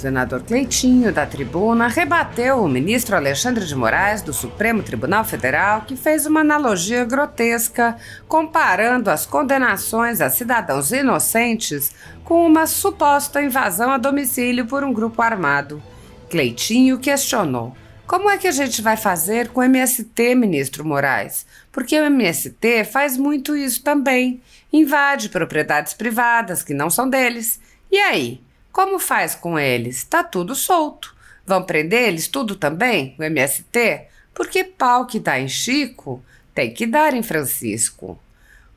senador Cleitinho, da tribuna, rebateu o ministro Alexandre de Moraes, do Supremo Tribunal Federal, que fez uma analogia grotesca comparando as condenações a cidadãos inocentes com uma suposta invasão a domicílio por um grupo armado. Cleitinho questionou: como é que a gente vai fazer com o MST, ministro Moraes? Porque o MST faz muito isso também. Invade propriedades privadas que não são deles. E aí? Como faz com eles? Tá tudo solto. Vão prender eles tudo também, o MST? Porque pau que dá em Chico, tem que dar em Francisco.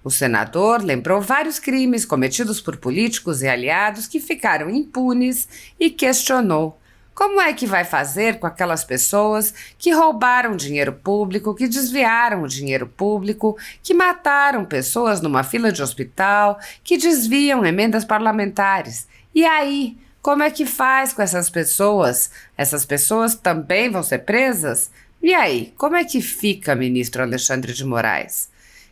O senador lembrou vários crimes cometidos por políticos e aliados que ficaram impunes e questionou: como é que vai fazer com aquelas pessoas que roubaram dinheiro público, que desviaram o dinheiro público, que mataram pessoas numa fila de hospital, que desviam emendas parlamentares? E aí, como é que faz com essas pessoas? Essas pessoas também vão ser presas? E aí, como é que fica, ministro Alexandre de Moraes?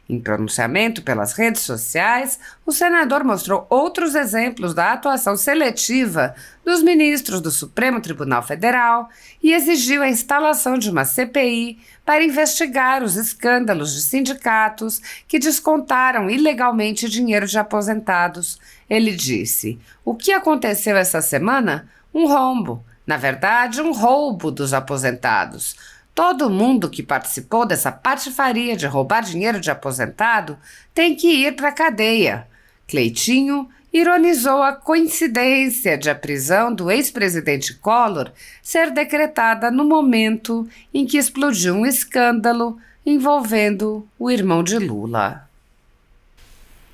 Em pronunciamento pelas redes sociais, o senador mostrou outros exemplos da atuação seletiva dos ministros do Supremo Tribunal Federal e exigiu a instalação de uma CPI para investigar os escândalos de sindicatos que descontaram ilegalmente dinheiro de aposentados. Ele disse: o que aconteceu essa semana? Um rombo. Na verdade, um roubo dos aposentados. Todo mundo que participou dessa patifaria de roubar dinheiro de aposentado tem que ir para a cadeia. Cleitinho ironizou a coincidência de a prisão do ex-presidente Collor ser decretada no momento em que explodiu um escândalo envolvendo o irmão de Lula.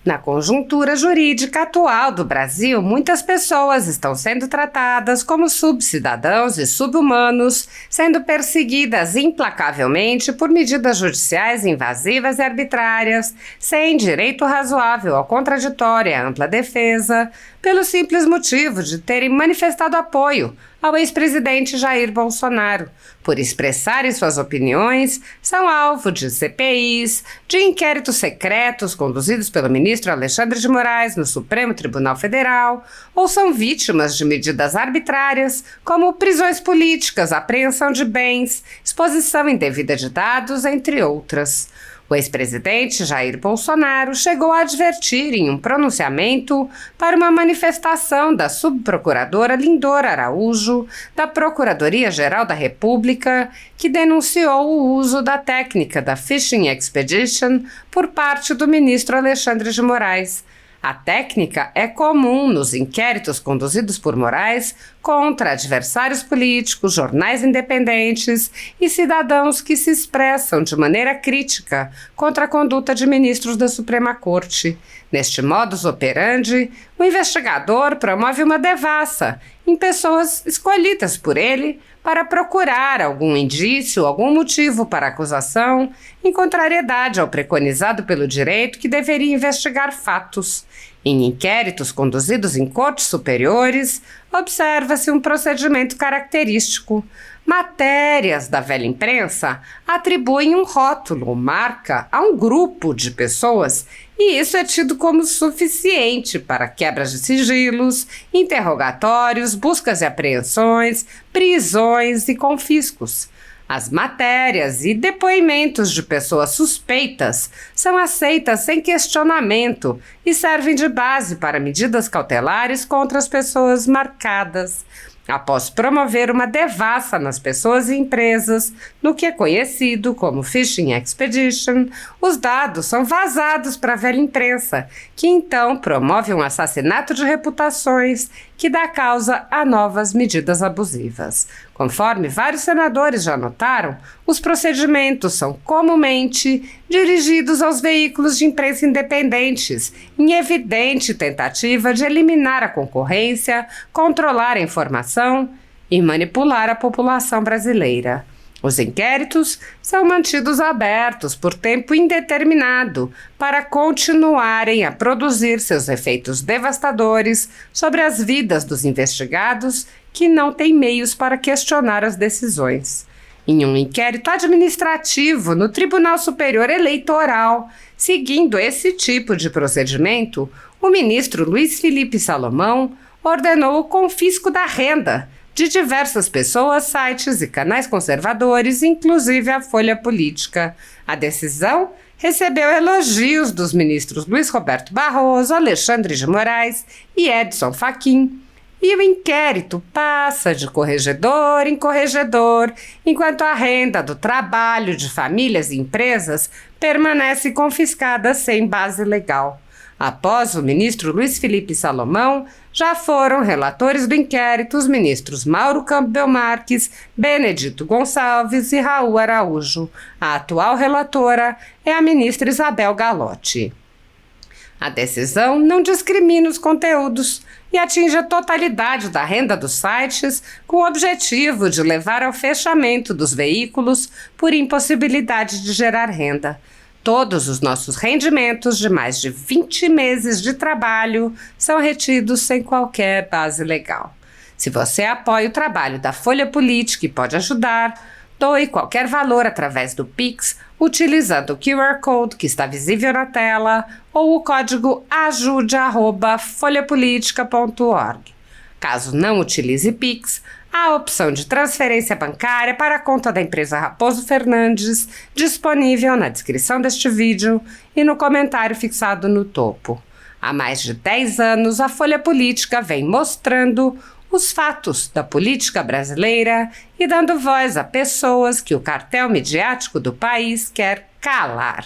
Na conjuntura jurídica atual do Brasil, muitas pessoas estão sendo tratadas como subcidadãos e subhumanos, sendo perseguidas implacavelmente por medidas judiciais invasivas e arbitrárias, sem direito razoável ao contraditório e à ampla defesa, pelo simples motivo de terem manifestado apoio ao ex-presidente Jair Bolsonaro, por expressarem suas opiniões, são alvo de CPIs, de inquéritos secretos conduzidos pelo ministro Alexandre de Moraes no Supremo Tribunal Federal, ou são vítimas de medidas arbitrárias, como prisões políticas, apreensão de bens, exposição indevida de dados, entre outras. O ex-presidente Jair Bolsonaro chegou a advertir em um pronunciamento para uma manifestação da subprocuradora Lindor Araújo, da Procuradoria-Geral da República, que denunciou o uso da técnica da Fishing Expedition por parte do ministro Alexandre de Moraes. A técnica é comum nos inquéritos conduzidos por Moraes contra adversários políticos, jornais independentes e cidadãos que se expressam de maneira crítica contra a conduta de ministros da Suprema Corte. Neste modus operandi, o investigador promove uma devassa em pessoas escolhidas por ele para procurar algum indício, algum motivo para a acusação, em contrariedade ao preconizado pelo direito que deveria investigar fatos. Em inquéritos conduzidos em cortes superiores, observa-se um procedimento característico. Matérias da velha imprensa atribuem um rótulo ou marca a um grupo de pessoas e isso é tido como suficiente para quebras de sigilos, interrogatórios, buscas e apreensões, prisões e confiscos. As matérias e depoimentos de pessoas suspeitas são aceitas sem questionamento e servem de base para medidas cautelares contra as pessoas marcadas. Após promover uma devassa nas pessoas e empresas, no que é conhecido como Fishing Expedition, os dados são vazados para a velha imprensa, que então promove um assassinato de reputações que dá causa a novas medidas abusivas. Conforme vários senadores já notaram, os procedimentos são comumente dirigidos aos veículos de imprensa independentes, em evidente tentativa de eliminar a concorrência, controlar a informação e manipular a população brasileira. Os inquéritos são mantidos abertos por tempo indeterminado para continuarem a produzir seus efeitos devastadores sobre as vidas dos investigados que não têm meios para questionar as decisões. Em um inquérito administrativo no Tribunal Superior Eleitoral, seguindo esse tipo de procedimento, o ministro Luiz Felipe Salomão ordenou o confisco da renda de diversas pessoas, sites e canais conservadores, inclusive a Folha Política. A decisão recebeu elogios dos ministros Luiz Roberto Barroso, Alexandre de Moraes e Edson Fachin. E o inquérito passa de corregedor em corregedor, enquanto a renda do trabalho de famílias e empresas permanece confiscada sem base legal. Após o ministro Luiz Felipe Salomão, já foram relatores do inquérito os ministros Mauro Campbell Marques, Benedito Gonçalves e Raul Araújo. A atual relatora é a ministra Isabel Galotti. A decisão não discrimina os conteúdos e atinge a totalidade da renda dos sites, com o objetivo de levar ao fechamento dos veículos por impossibilidade de gerar renda. Todos os nossos rendimentos de mais de 20 meses de trabalho são retidos sem qualquer base legal. Se você apoia o trabalho da Folha Política e pode ajudar, doe qualquer valor através do Pix, utilizando o QR Code que está visível na tela ou o código ajude@folhapolitica.org. Caso não utilize Pix, há a opção de transferência bancária para a conta da empresa Raposo Fernandes, disponível na descrição deste vídeo e no comentário fixado no topo. Há mais de 10 anos, a Folha Política vem mostrando os fatos da política brasileira e dando voz a pessoas que o cartel midiático do país quer calar.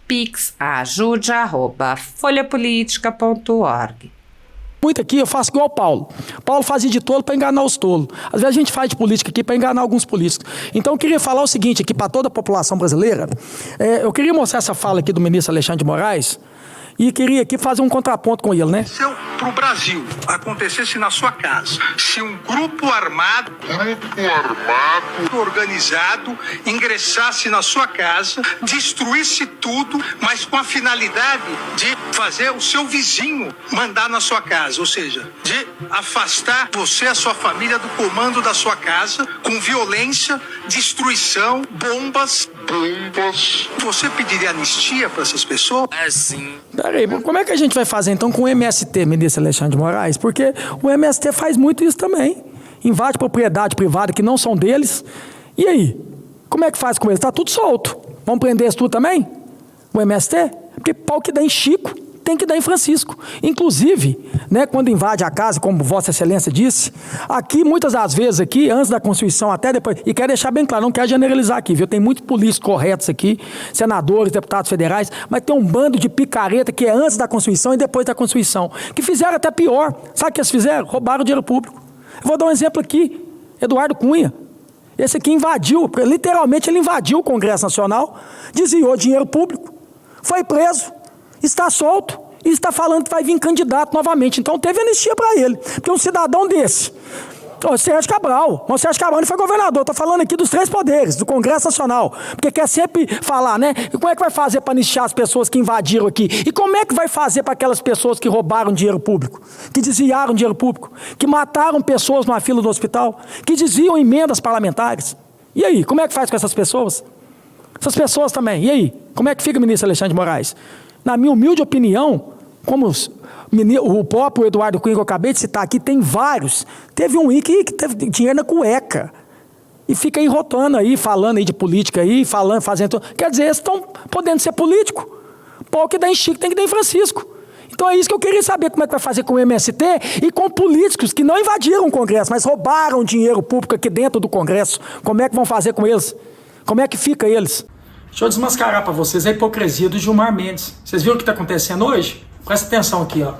Pix ajude@folhapolitica.org. Muito aqui eu faço igual o Paulo. Paulo fazia de tolo para enganar os tolos. Às vezes a gente faz de política aqui para enganar alguns políticos. Então eu queria falar o seguinte aqui para toda a população brasileira. Eu queria mostrar essa fala aqui do ministro Alexandre de Moraes e queria aqui fazer um contraponto com ele, né? Se para o Brasil acontecesse na sua casa, se um grupo armado organizado ingressasse na sua casa, destruísse tudo, mas com a finalidade de fazer o seu vizinho mandar na sua casa, ou seja, de afastar você e a sua família do comando da sua casa, com violência, destruição, bombas. Você pediria anistia para essas pessoas? Sim. Peraí, como é que a gente vai fazer então com o MST, ministro Alexandre de Moraes? Porque o MST faz muito isso também. Invade propriedade privada que não são deles. E aí? Como é que faz com eles? Está tudo solto. Vamos prender isso tudo também? O MST? Porque pau que dá em Chico, tem que dar em Francisco. Inclusive, né, quando invade a casa, como Vossa Excelência disse, aqui, muitas das vezes, aqui, antes da Constituição, até depois, e quero deixar bem claro, não quero generalizar aqui, viu? Tem muitos políticos corretos aqui, senadores, deputados federais, mas tem um bando de picareta que é antes da Constituição e depois da Constituição, que fizeram até pior. Sabe o que eles fizeram? Roubaram o dinheiro público. Eu vou dar um exemplo aqui, Eduardo Cunha. Esse aqui invadiu, literalmente ele invadiu o Congresso Nacional, desviou dinheiro público, foi preso, está solto e está falando que vai vir candidato novamente. Então teve anistia para ele. Porque um cidadão desse, o Sérgio Cabral ele foi governador. Estou falando aqui dos 3 poderes, do Congresso Nacional. Porque quer sempre falar, né? E como é que vai fazer para anistiar as pessoas que invadiram aqui? E como é que vai fazer para aquelas pessoas que roubaram dinheiro público? Que desviaram dinheiro público? Que mataram pessoas numa fila do hospital? Que desviam emendas parlamentares? E aí, como é que faz com essas pessoas? Essas pessoas também. E aí? Como é que fica o ministro Alexandre de Moraes? Na minha humilde opinião, como o próprio Eduardo Cunha que eu acabei de citar aqui, tem vários. Teve um aí que teve dinheiro na cueca. E fica aí rotando aí, falando aí de política aí, falando, fazendo... Quer dizer, eles estão podendo ser político. Pau que dá em Chico, tem que dar em Francisco. Então é isso que eu queria saber, como é que vai fazer com o MST e com políticos que não invadiram o Congresso, mas roubaram dinheiro público aqui dentro do Congresso. Como é que vão fazer com eles? Como é que fica eles? Deixa eu desmascarar para vocês a hipocrisia do Gilmar Mendes. Vocês viram o que está acontecendo hoje? Presta atenção aqui, ó.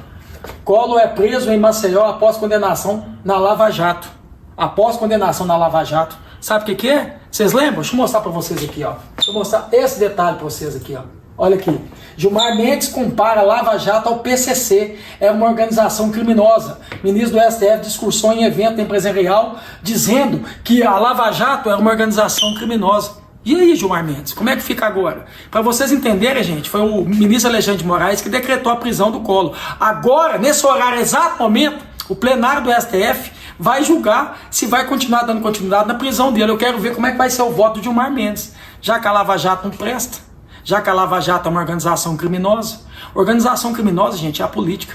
Collor é preso em Maceió após condenação na Lava Jato. Após condenação na Lava Jato. Sabe o que é? Vocês lembram? Deixa eu mostrar para vocês aqui, ó. Deixa eu mostrar esse detalhe para vocês aqui, ó. Olha aqui. Gilmar Mendes compara a Lava Jato ao PCC. É uma organização criminosa. Ministro do STF discursou em evento empresarial dizendo que a Lava Jato é uma organização criminosa. E aí, Gilmar Mendes, como é que fica agora? Para vocês entenderem, gente, foi o ministro Alexandre de Moraes que decretou a prisão do Collor. Agora, nesse horário, exato momento, o plenário do STF vai julgar se vai continuar dando continuidade na prisão dele. Eu quero ver como é que vai ser o voto do Gilmar Mendes. Já que a Lava Jato não presta, já que a Lava Jato é uma organização criminosa. Organização criminosa, gente, é a política.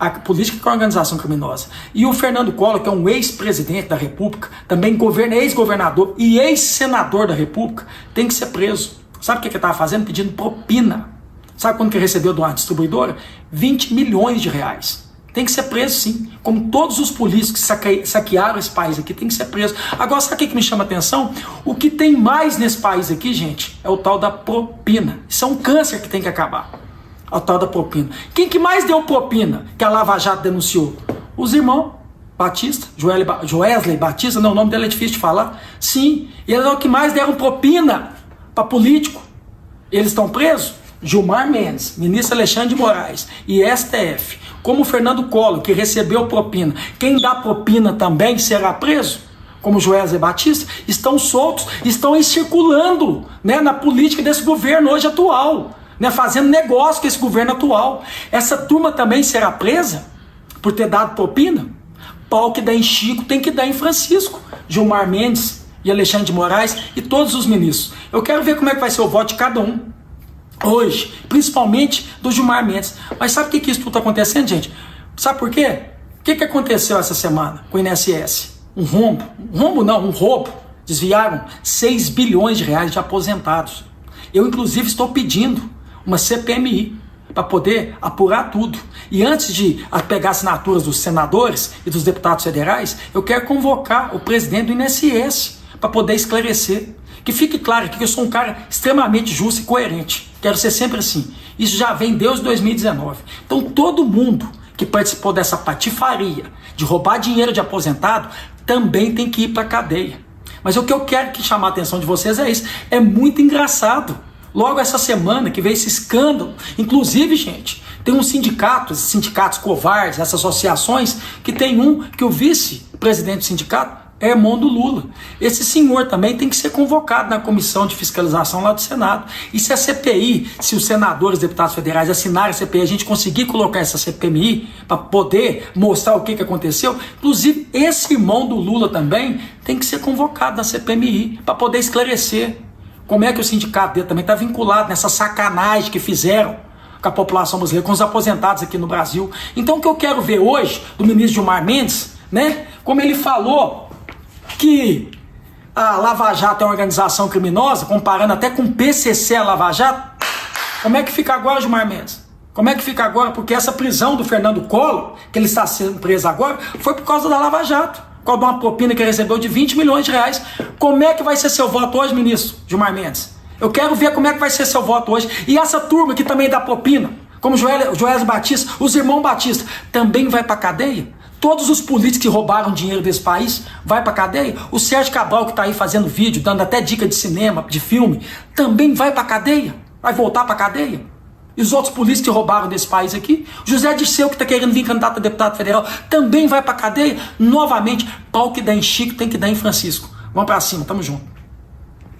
a política que é uma organização criminosa. E o Fernando Collor, que é um ex-presidente da República, também ex-governador e ex-senador da República, tem que ser preso. Sabe o que ele estava fazendo? Pedindo propina. Sabe quando que ele recebeu de uma distribuidora? 20 milhões de reais. Tem que ser preso, sim. Como todos os políticos que saquearam esse país aqui, tem que ser preso. Agora, sabe o que me chama a atenção? O que tem mais nesse país aqui, gente, é o tal da propina. Isso é um câncer que tem que acabar. O tal da propina. Quem que mais deu propina que a Lava Jato denunciou? Os irmãos Batista, Joesley Batista, não, o nome dele é difícil de falar. Sim, eles são os que mais deram propina para político. Eles estão presos? Gilmar Mendes, ministro Alexandre de Moraes e STF, como o Fernando Collor, que recebeu propina. Quem dá propina também será preso? Como Joesley Batista? Estão soltos, estão aí circulando, né, na política desse governo hoje atual, né, fazendo negócio com esse governo atual. Essa turma também será presa por ter dado propina? Pau que dá em Chico tem que dar em Francisco. Gilmar Mendes e Alexandre de Moraes e todos os ministros. Eu quero ver como é que vai ser o voto de cada um hoje, principalmente do Gilmar Mendes. Mas sabe o que isso tudo está acontecendo, gente? Sabe por quê? O que aconteceu essa semana com o INSS? Um roubo. Desviaram 6 bilhões de reais de aposentados. Eu, inclusive, estou pedindo uma CPMI para poder apurar tudo. E antes de pegar assinaturas dos senadores e dos deputados federais, eu quero convocar o presidente do INSS para poder esclarecer. Que fique claro que eu sou um cara extremamente justo e coerente. Quero ser sempre assim. Isso já vem desde 2019. Então todo mundo que participou dessa patifaria de roubar dinheiro de aposentado também tem que ir para a cadeia. Mas o que eu quero chamar a atenção de vocês é isso. É muito engraçado. Logo essa semana que veio esse escândalo. Inclusive, gente, tem uns sindicatos covardes, essas associações, que tem que o vice-presidente do sindicato é irmão do Lula. Esse senhor também tem que ser convocado na comissão de fiscalização lá do Senado. E se a CPI, se os senadores, deputados federais assinarem a CPI, a gente conseguir colocar essa CPMI para poder mostrar o que aconteceu, inclusive esse irmão do Lula também tem que ser convocado na CPMI para poder esclarecer como é que o sindicato dele também está vinculado nessa sacanagem que fizeram com a população brasileira, com os aposentados aqui no Brasil. Então o que eu quero ver hoje do ministro Gilmar Mendes, né, como ele falou que a Lava Jato é uma organização criminosa, comparando até com o PCC a Lava Jato, como é que fica agora, Gilmar Mendes? Como é que fica agora? Porque essa prisão do Fernando Collor, que ele está sendo preso agora, foi por causa da Lava Jato, por causa de uma propina que ele recebeu de 20 milhões de reais. Como é que vai ser seu voto hoje, ministro Gilmar Mendes? Eu quero ver como é que vai ser seu voto hoje. E essa turma que também dá propina, como Joesley Batista, os irmãos Batista, também vai para cadeia? Todos os políticos que roubaram dinheiro desse país vai para cadeia? O Sérgio Cabral, que está aí fazendo vídeo, dando até dica de cinema, de filme, também vai para cadeia? Vai voltar para cadeia? E os outros políticos que roubaram desse país aqui? José Dirceu, que está querendo vir candidato a deputado federal, também vai para cadeia? Novamente, pau que dá em Chico tem que dar em Francisco. Vamos para cima, tamo junto.